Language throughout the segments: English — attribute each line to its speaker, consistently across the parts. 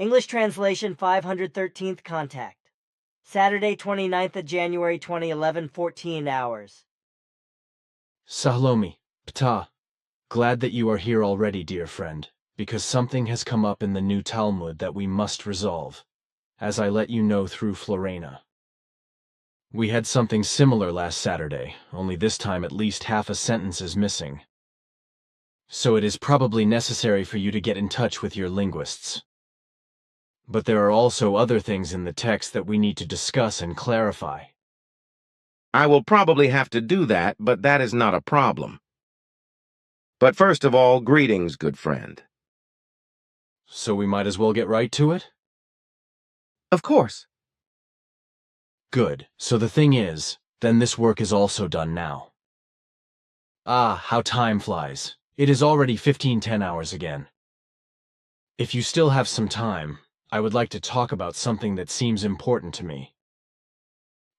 Speaker 1: English translation 513th contact. Saturday 29th of January 2011, 14 hours.
Speaker 2: Salome, Ptaah, glad that you are here already, dear friend, because something has come up in the new Talmud that we must resolve, as I let you know through Florena. We had something similar last Saturday, only this time at least half a sentence is missing. So it is probably necessary for you to get in touch with your linguists. But there are also other things in the text that we need to discuss and clarify.
Speaker 3: I will probably have to do that, but that is not a problem. But first of all, greetings, good friend.
Speaker 2: So we might as well get right to it?
Speaker 3: Of course.
Speaker 2: Good. So the thing is, then this work is also done now. Ah, how time flies. It is already 15:10 hours again. If you still have some time, I would like to talk about something that seems important to me.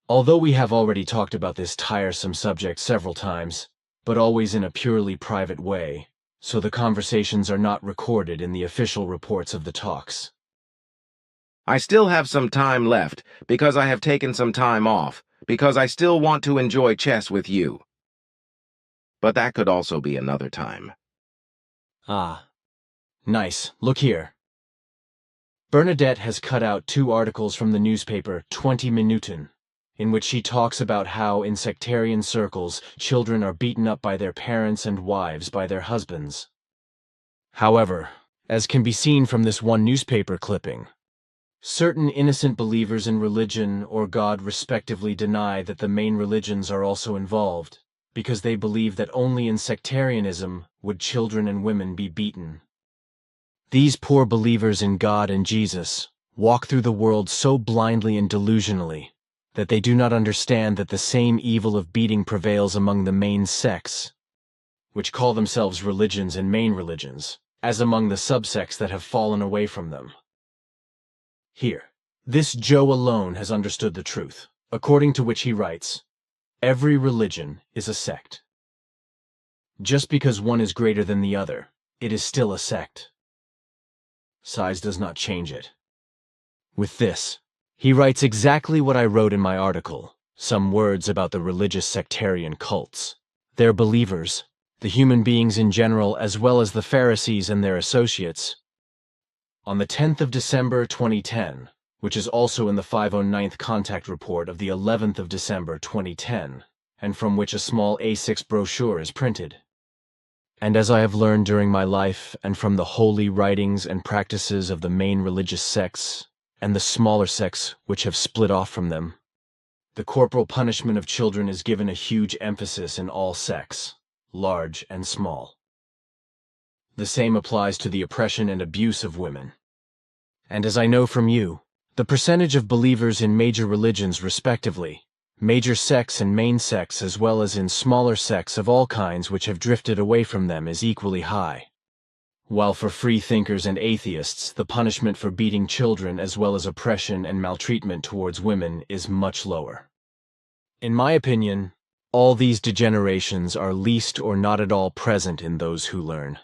Speaker 2: Although we have already talked about this tiresome subject several times, but always in a purely private way, so the conversations are not recorded in the official reports of the talks.
Speaker 3: I still have some time left, because I have taken some time off, because I still want to enjoy chess with you. But that could also be another time.
Speaker 2: Ah. Nice. Look here. Bernadette has cut out 2 articles from the newspaper 20 Minuten, in which she talks about how in sectarian circles children are beaten up by their parents and wives by their husbands. However, as can be seen from this one newspaper clipping, certain innocent believers in religion or God respectively deny that the main religions are also involved, because they believe that only in sectarianism would children and women be beaten. These poor believers in God and Jesus walk through the world so blindly and delusionally that they do not understand that the same evil of beating prevails among the main sects, which call themselves religions and main religions, as among the subsects that have fallen away from them. Here, this Joe alone has understood the truth, according to which he writes, "Every religion is a sect. Just because one is greater than the other, it is still a sect. Size does not change it." With this, he writes exactly what I wrote in my article, some words about the religious sectarian cults, their believers, the human beings in general as well as the Pharisees and their associates. On the 10th of December 2010, which is also in the 509th contact report of the 11th of December 2010, and from which a small A6 brochure is printed. And as I have learned during my life and from the holy writings and practices of the main religious sects and the smaller sects which have split off from them, the corporal punishment of children is given a huge emphasis in all sects, large and small. The same applies to the oppression and abuse of women. And as I know from you, the percentage of believers in major religions respectively, major sects and main sects as well as in smaller sects of all kinds which have drifted away from them is equally high. While for free thinkers and atheists, the punishment for beating children as well as oppression and maltreatment towards women is much lower. In my opinion, all these degenerations are least or not at all present in those who learn,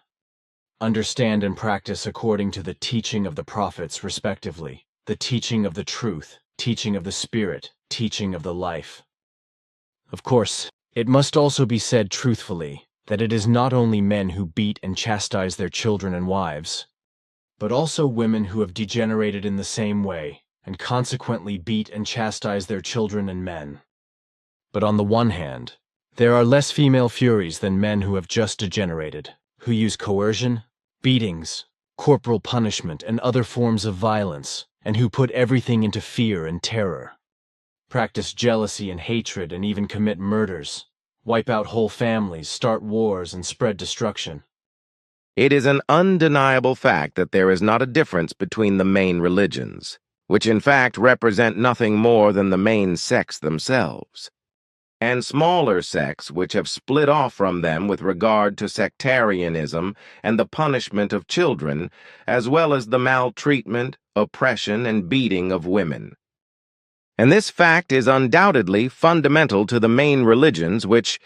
Speaker 2: understand and practice according to the teaching of the prophets respectively, the teaching of the truth, teaching of the Spirit, teaching of the life. Of course, it must also be said truthfully that it is not only men who beat and chastise their children and wives, but also women who have degenerated in the same way and consequently beat and chastise their children and men. But on the one hand, there are less female furies than men who have just degenerated, who use coercion, beatings, corporal punishment, and other forms of violence, and who put everything into fear and terror, practice jealousy and hatred, and even commit murders, wipe out whole families, start wars, and spread destruction.
Speaker 3: It is an undeniable fact that there is not a difference between the main religions, which in fact represent nothing more than the main sects themselves, and smaller sects which have split off from them with regard to sectarianism and the punishment of children, as well as the maltreatment, oppression, and beating of women. And this fact is undoubtedly fundamental to the main religions which,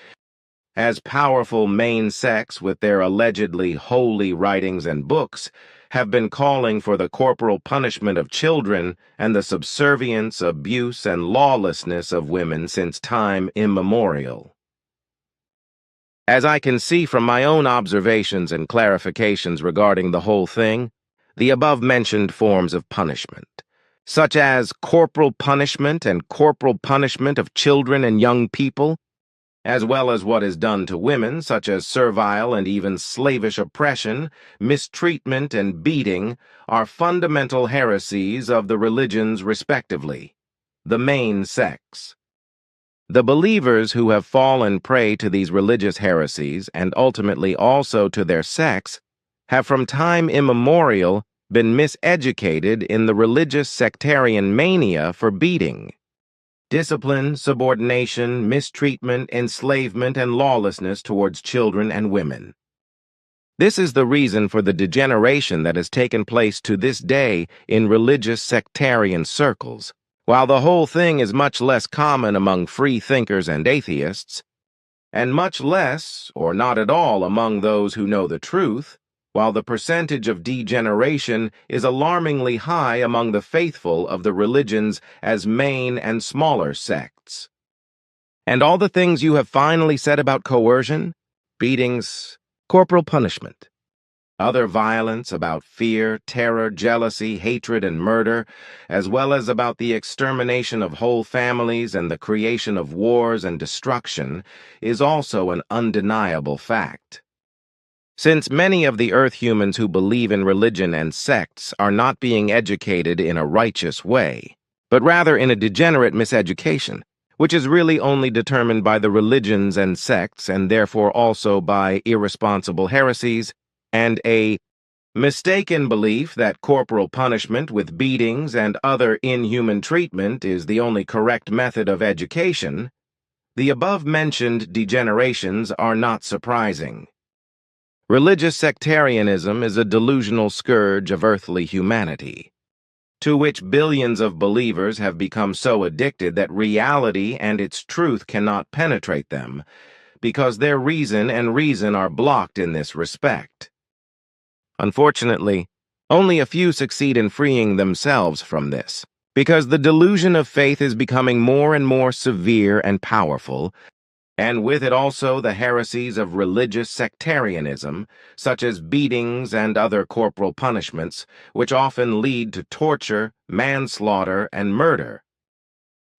Speaker 3: as powerful main sects with their allegedly holy writings and books, have been calling for the corporal punishment of children and the subservience, abuse, and lawlessness of women since time immemorial. As I can see from my own observations and clarifications regarding the whole thing, the above-mentioned forms of punishment, such as corporal punishment and corporal punishment of children and young people, as well as what is done to women, such as servile and even slavish oppression, mistreatment, and beating, are fundamental heresies of the religions respectively, the main sects. The believers who have fallen prey to these religious heresies, and ultimately also to their sects, have from time immemorial been miseducated in the religious sectarian mania for beating. Discipline, subordination, mistreatment, enslavement, and lawlessness towards children and women. This is the reason for the degeneration that has taken place to this day in religious sectarian circles. While the whole thing is much less common among free thinkers and atheists, and much less, or not at all, among those who know the truth, while the percentage of degeneration is alarmingly high among the faithful of the religions as main and smaller sects. And all the things you have finally said about coercion, beatings, corporal punishment, other violence about fear, terror, jealousy, hatred, and murder, as well as about the extermination of whole families and the creation of wars and destruction, is also an undeniable fact. Since many of the Earth humans who believe in religion and sects are not being educated in a righteous way, but rather in a degenerate miseducation, which is really only determined by the religions and sects and therefore also by irresponsible heresies, and a mistaken belief that corporal punishment with beatings and other inhuman treatment is the only correct method of education, the above-mentioned degenerations are not surprising. Religious sectarianism is a delusional scourge of earthly humanity, to which billions of believers have become so addicted that reality and its truth cannot penetrate them, because their reason are blocked in this respect. Unfortunately, only a few succeed in freeing themselves from this, because the delusion of faith is becoming more and more severe and powerful, and with it also the heresies of religious sectarianism, such as beatings and other corporal punishments, which often lead to torture, manslaughter, and murder.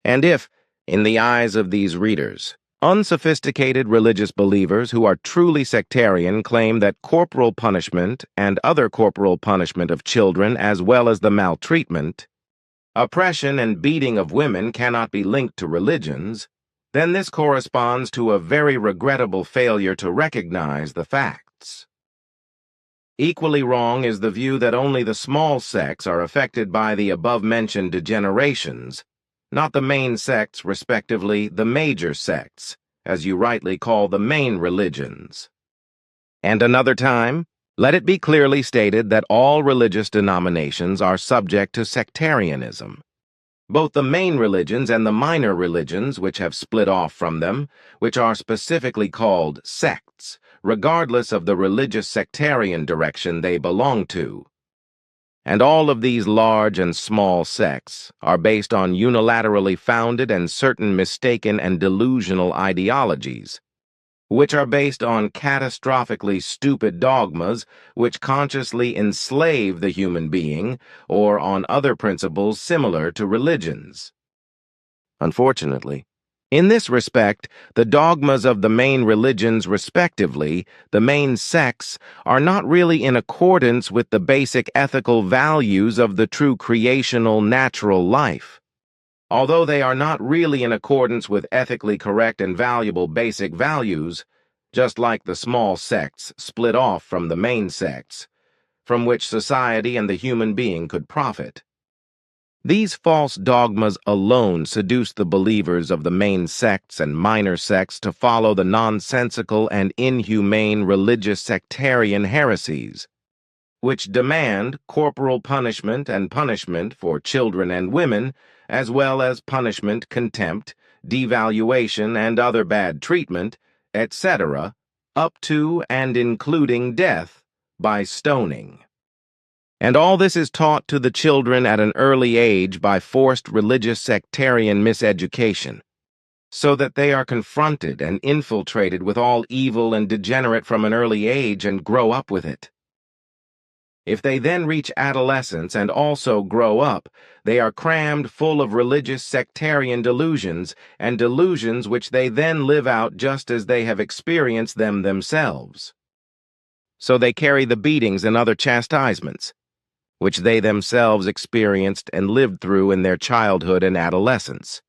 Speaker 3: And if, in the eyes of these readers, unsophisticated religious believers who are truly sectarian claim that corporal punishment and other corporal punishment of children as well as the maltreatment, oppression and beating of women cannot be linked to religions, then this corresponds to a very regrettable failure to recognize the facts. Equally wrong is the view that only the small sects are affected by the above-mentioned degenerations, not the main sects, respectively, the major sects, as you rightly call the main religions. And another time, let it be clearly stated that all religious denominations are subject to sectarianism. Both the main religions and the minor religions which have split off from them, which are specifically called sects, regardless of the religious sectarian direction they belong to. And all of these large and small sects are based on unilaterally founded and certain mistaken and delusional ideologies, which are based on catastrophically stupid dogmas which consciously enslave the human being, or on other principles similar to religions. Unfortunately, in this respect, the dogmas of the main religions respectively, the main sects, are not really in accordance with the basic ethical values of the true creational natural life. Although they are not really in accordance with ethically correct and valuable basic values, just like the small sects split off from the main sects, from which society and the human being could profit. These false dogmas alone seduce the believers of the main sects and minor sects to follow the nonsensical and inhumane religious sectarian heresies, which demand corporal punishment and punishment for children and women, as well as punishment, contempt, devaluation, and other bad treatment, etc., up to and including death by stoning. And all this is taught to the children at an early age by forced religious sectarian miseducation, so that they are confronted and infiltrated with all evil and degenerate from an early age and grow up with it. If they then reach adolescence and also grow up, they are crammed full of religious sectarian delusions, and delusions which they then live out just as they have experienced them themselves. So they carry the beatings and other chastisements, which they themselves experienced and lived through in their childhood and adolescence,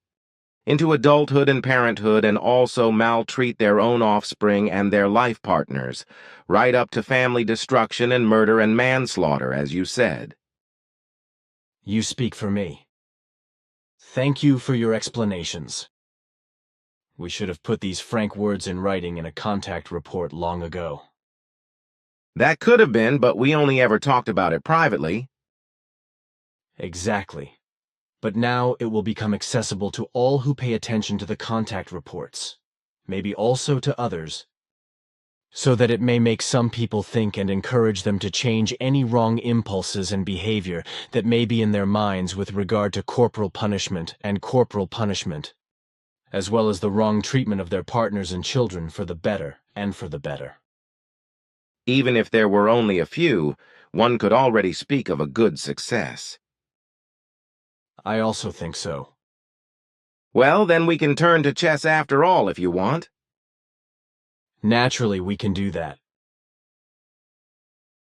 Speaker 3: into adulthood and parenthood, and also maltreat their own offspring and their life partners, right up to family destruction and murder and manslaughter, as you said.
Speaker 2: You speak for me. Thank you for your explanations. We should have put these frank words in writing in a contact report long ago.
Speaker 3: That could have been, but we only ever talked about it privately.
Speaker 2: Exactly. But now it will become accessible to all who pay attention to the contact reports, maybe also to others, so that it may make some people think and encourage them to change any wrong impulses and behavior that may be in their minds with regard to corporal punishment, as well as the wrong treatment of their partners and children for the better and for the better.
Speaker 3: Even if there were only a few, one could already speak of a good success.
Speaker 2: I also think so.
Speaker 3: Well, then we can turn to chess after all if you want.
Speaker 2: Naturally, we can do that.